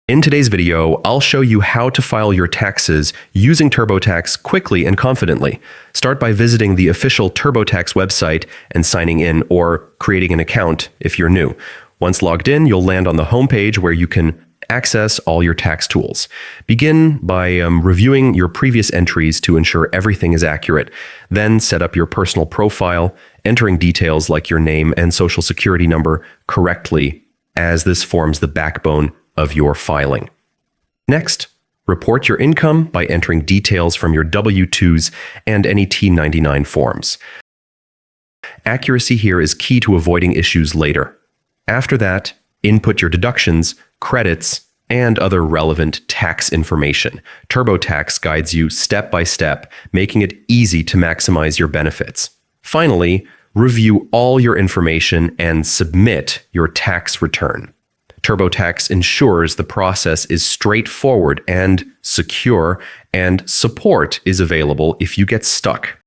In today's video, I'll show you how to file your taxes using Turbotax quickly and confidently. Start by visiting the official Turbotax website and signing in or creating an account if you're new. Once logged in, you'll land on the homepage where you can access all your tax tools. Begin by reviewing your previous entries to ensure everything is accurate. Then set up your personal profile, entering details like your name and social security number correctly, as this forms the backbone of your filing. Next, report your income by entering details from your W-2s and any T99 forms. Accuracy here is key to avoiding issues later. After that, input your deductions, credits, and other relevant tax information. Turbotax guides you step by step, making it easy to maximize your benefits. Finally, review all your information and submit your tax return. Turbotax ensures the process is straightforward and secure, and support is available if you get stuck.